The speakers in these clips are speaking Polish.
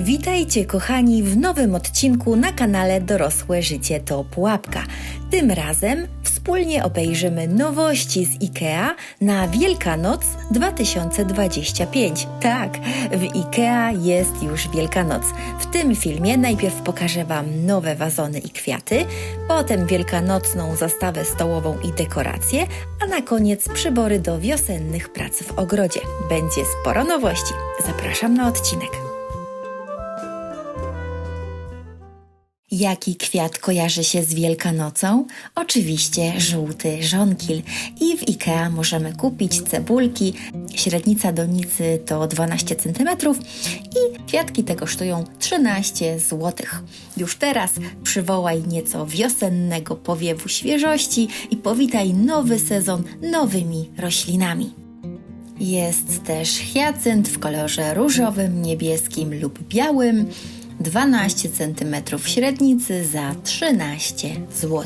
Witajcie kochani w nowym odcinku na kanale Dorosłe Życie to Pułapka. Tym razem wspólnie obejrzymy nowości z IKEA na Wielkanoc 2025. Tak, w IKEA jest już Wielkanoc. W tym filmie najpierw pokażę Wam nowe wazony i kwiaty, potem wielkanocną zastawę stołową i dekoracje, a na koniec przybory do wiosennych prac w ogrodzie. Będzie sporo nowości. Zapraszam na odcinek. Jaki kwiat kojarzy się z Wielkanocą? Oczywiście żółty żonkil. I w IKEA możemy kupić cebulki. Średnica donicy to 12 cm i kwiatki te kosztują 13 zł. Już teraz przywołaj nieco wiosennego powiewu świeżości i powitaj nowy sezon nowymi roślinami. Jest też hyacynt w kolorze różowym, niebieskim lub białym. 12 cm średnicy za 13 zł.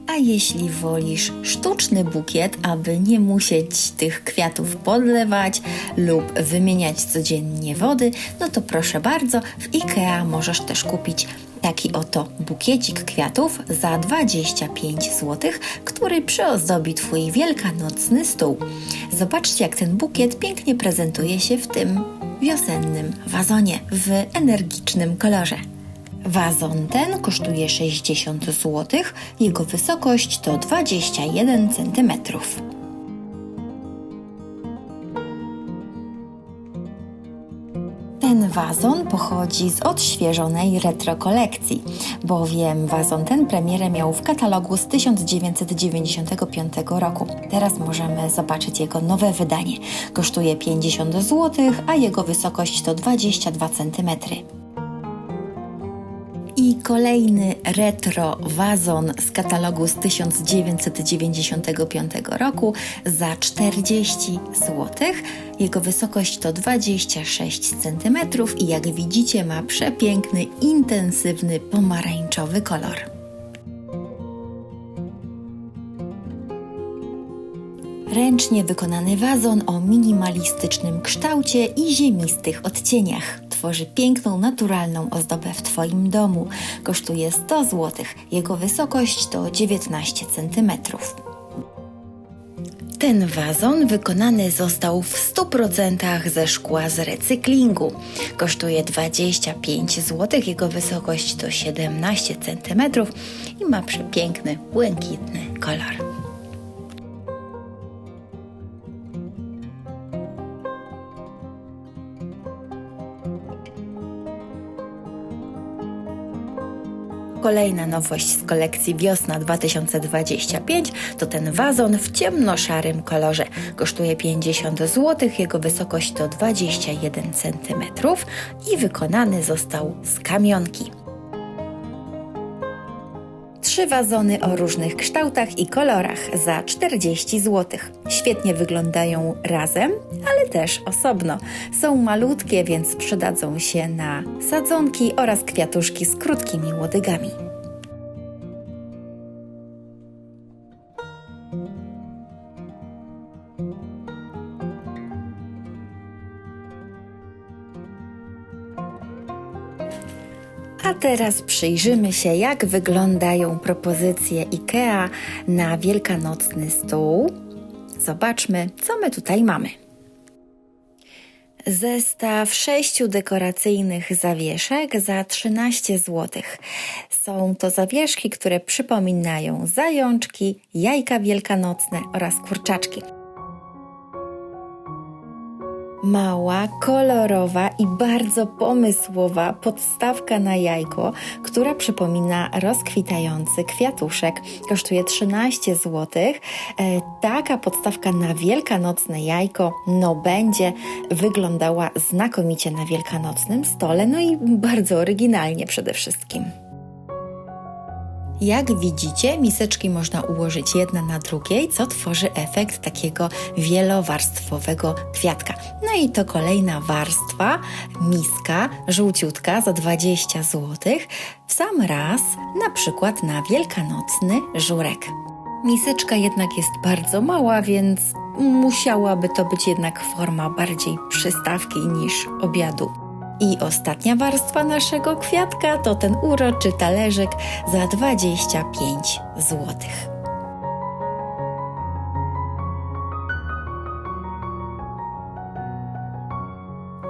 A jeśli wolisz sztuczny bukiet, aby nie musieć tych kwiatów podlewać lub wymieniać codziennie wody, no to proszę bardzo, w IKEA możesz też kupić taki oto bukiecik kwiatów za 25 zł, który przyozdobi Twój wielkanocny stół. Zobaczcie, jak ten bukiet pięknie prezentuje się w tym wiosennym wazonie w energicznym kolorze. Wazon ten kosztuje 60 zł, jego wysokość to 21 cm. Ten wazon pochodzi z odświeżonej retro kolekcji, bowiem wazon ten premierę miał w katalogu z 1995 roku. Teraz możemy zobaczyć jego nowe wydanie. Kosztuje 50 zł, a jego wysokość to 22 cm. I kolejny retro wazon z katalogu z 1995 roku za 40 zł. Jego wysokość to 26 cm i jak widzicie ma przepiękny, intensywny pomarańczowy kolor. Ręcznie wykonany wazon o minimalistycznym kształcie i ziemistych odcieniach. Tworzy piękną, naturalną ozdobę w Twoim domu. Kosztuje 100 zł. Jego wysokość to 19 cm. Ten wazon wykonany został w 100% ze szkła z recyklingu. Kosztuje 25 zł. Jego wysokość to 17 cm i ma przepiękny, błękitny kolor. Kolejna nowość z kolekcji Wiosna 2025 to ten wazon w ciemnoszarym kolorze. Kosztuje 50 zł, jego wysokość to 21 cm i wykonany został z kamionki. 3 wazony o różnych kształtach i kolorach za 40 zł. Świetnie wyglądają razem, ale też osobno. Są malutkie, więc przydadzą się na sadzonki oraz kwiatuszki z krótkimi łodygami. A teraz przyjrzymy się, jak wyglądają propozycje IKEA na wielkanocny stół. Zobaczmy, co my tutaj mamy. Zestaw 6 dekoracyjnych zawieszek za 13 zł. Są to zawieszki, które przypominają zajączki, jajka wielkanocne oraz kurczaczki. Mała, kolorowa i bardzo pomysłowa podstawka na jajko, która przypomina rozkwitający kwiatuszek. Kosztuje 13 zł. Taka podstawka na wielkanocne jajko będzie wyglądała znakomicie na wielkanocnym stole, no i bardzo oryginalnie przede wszystkim. Jak widzicie, miseczki można ułożyć jedna na drugiej, co tworzy efekt takiego wielowarstwowego kwiatka. No i to kolejna warstwa, miska żółciutka za 20 zł, w sam raz, na przykład na wielkanocny żurek. Miseczka jednak jest bardzo mała, więc musiałaby to być jednak forma bardziej przystawki niż obiadu. I ostatnia warstwa naszego kwiatka to ten uroczy talerzyk za 25 zł.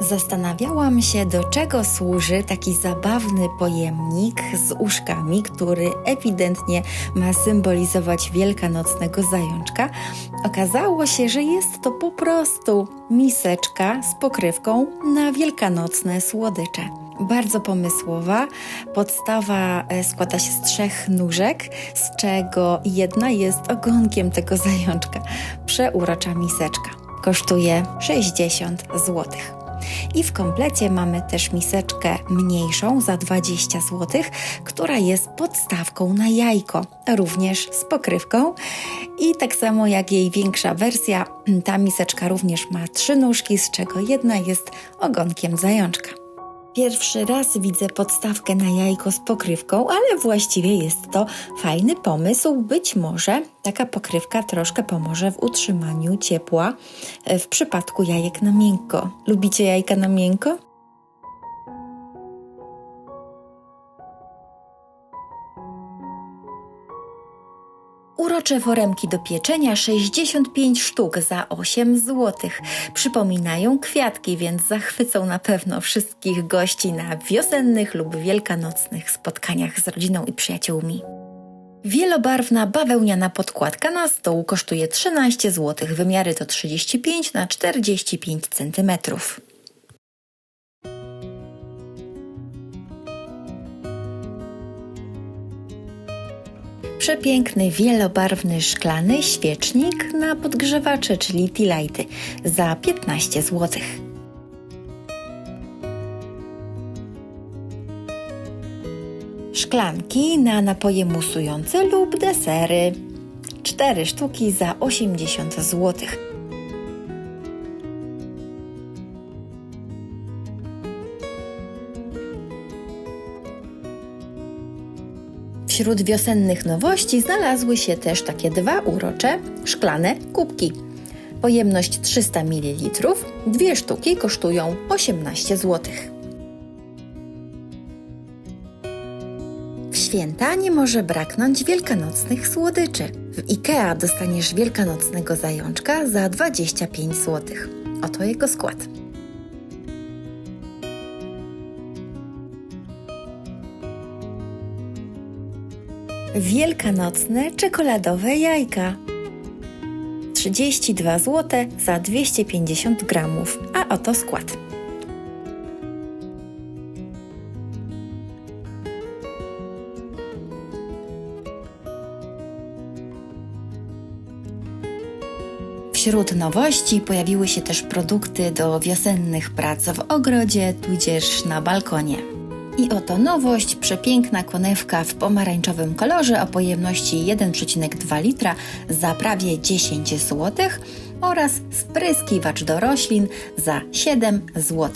Zastanawiałam się, do czego służy taki zabawny pojemnik z uszkami, który ewidentnie ma symbolizować wielkanocnego zajączka. Okazało się, że jest to po prostu miseczka z pokrywką na wielkanocne słodycze. Bardzo pomysłowa. Podstawa składa się z 3 nóżek, z czego jedna jest ogonkiem tego zajączka. Przeurocza miseczka. Kosztuje 60 zł. I w komplecie mamy też miseczkę mniejszą za 20 zł, która jest podstawką na jajko, również z pokrywką. I tak samo jak jej większa wersja, ta miseczka również ma 3 nóżki, z czego jedna jest ogonkiem zajączka. Pierwszy raz widzę podstawkę na jajko z pokrywką, ale właściwie jest to fajny pomysł. Być może taka pokrywka troszkę pomoże w utrzymaniu ciepła w przypadku jajek na miękko. Lubicie jajka na miękko? Urocze foremki do pieczenia 65 sztuk za 8 zł. Przypominają kwiatki, więc zachwycą na pewno wszystkich gości na wiosennych lub wielkanocnych spotkaniach z rodziną i przyjaciółmi. Wielobarwna bawełniana podkładka na stół kosztuje 13 zł. Wymiary to 35 na 45 cm. Przepiękny, wielobarwny, szklany świecznik na podgrzewacze, czyli tea lighty, za 15 zł. Szklanki na napoje musujące lub desery, 4 sztuki za 80 zł. Wśród wiosennych nowości znalazły się też takie 2 urocze, szklane kubki. Pojemność 300 ml, 2 sztuki kosztują 18 zł. W święta nie może braknąć wielkanocnych słodyczy. W IKEA dostaniesz wielkanocnego zajączka za 25 zł. Oto jego skład. Wielkanocne czekoladowe jajka. 32 zł za 250 gramów, a oto skład. Wśród nowości pojawiły się też produkty do wiosennych prac w ogrodzie, tudzież na balkonie. I oto nowość, przepiękna konewka w pomarańczowym kolorze o pojemności 1,2 litra za prawie 10 zł oraz spryskiwacz do roślin za 7 zł.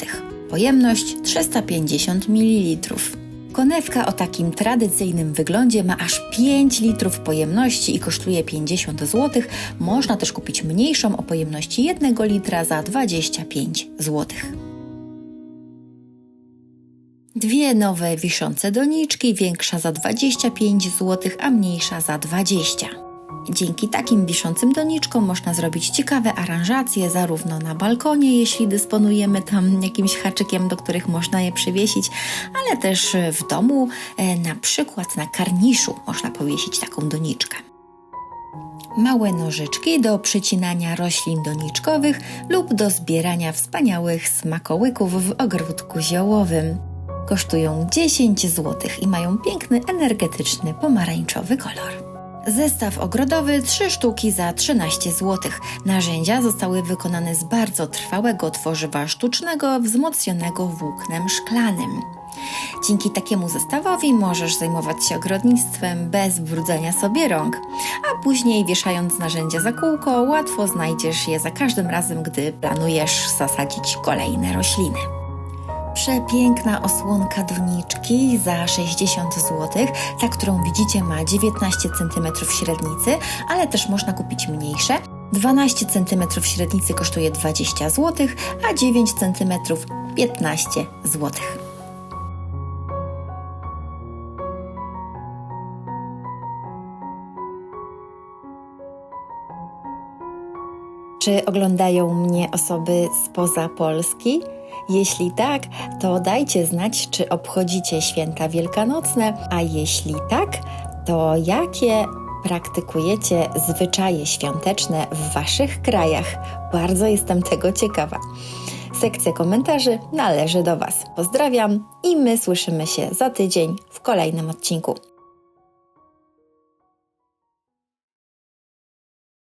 Pojemność 350 ml. Konewka o takim tradycyjnym wyglądzie ma aż 5 litrów pojemności i kosztuje 50 zł. Można też kupić mniejszą o pojemności 1 litra za 25 zł. 2 nowe wiszące doniczki, większa za 25 zł, a mniejsza za 20. Dzięki takim wiszącym doniczkom można zrobić ciekawe aranżacje zarówno na balkonie, jeśli dysponujemy tam jakimś haczykiem, do których można je przywiesić, ale też w domu, na przykład na karniszu można powiesić taką doniczkę. Małe nożyczki do przycinania roślin doniczkowych lub do zbierania wspaniałych smakołyków w ogródku ziołowym. Kosztują 10 zł i mają piękny, energetyczny, pomarańczowy kolor. Zestaw ogrodowy 3 sztuki za 13 zł. Narzędzia zostały wykonane z bardzo trwałego tworzywa sztucznego, wzmocnionego włóknem szklanym. Dzięki takiemu zestawowi możesz zajmować się ogrodnictwem bez brudzenia sobie rąk, a później wieszając narzędzia za kółko łatwo znajdziesz je za każdym razem, gdy planujesz zasadzić kolejne rośliny. przepiękna osłonka doniczki za 60 zł. Ta, którą widzicie, ma 19 cm średnicy, ale też można kupić mniejsze. 12 cm średnicy kosztuje 20 zł, a 9 cm 15 zł. Czy oglądają mnie osoby spoza Polski? Jeśli tak, to dajcie znać, czy obchodzicie święta wielkanocne, a jeśli tak, to jakie praktykujecie zwyczaje świąteczne w Waszych krajach? Bardzo jestem tego ciekawa. Sekcja komentarzy należy do Was. Pozdrawiam i my słyszymy się za tydzień w kolejnym odcinku.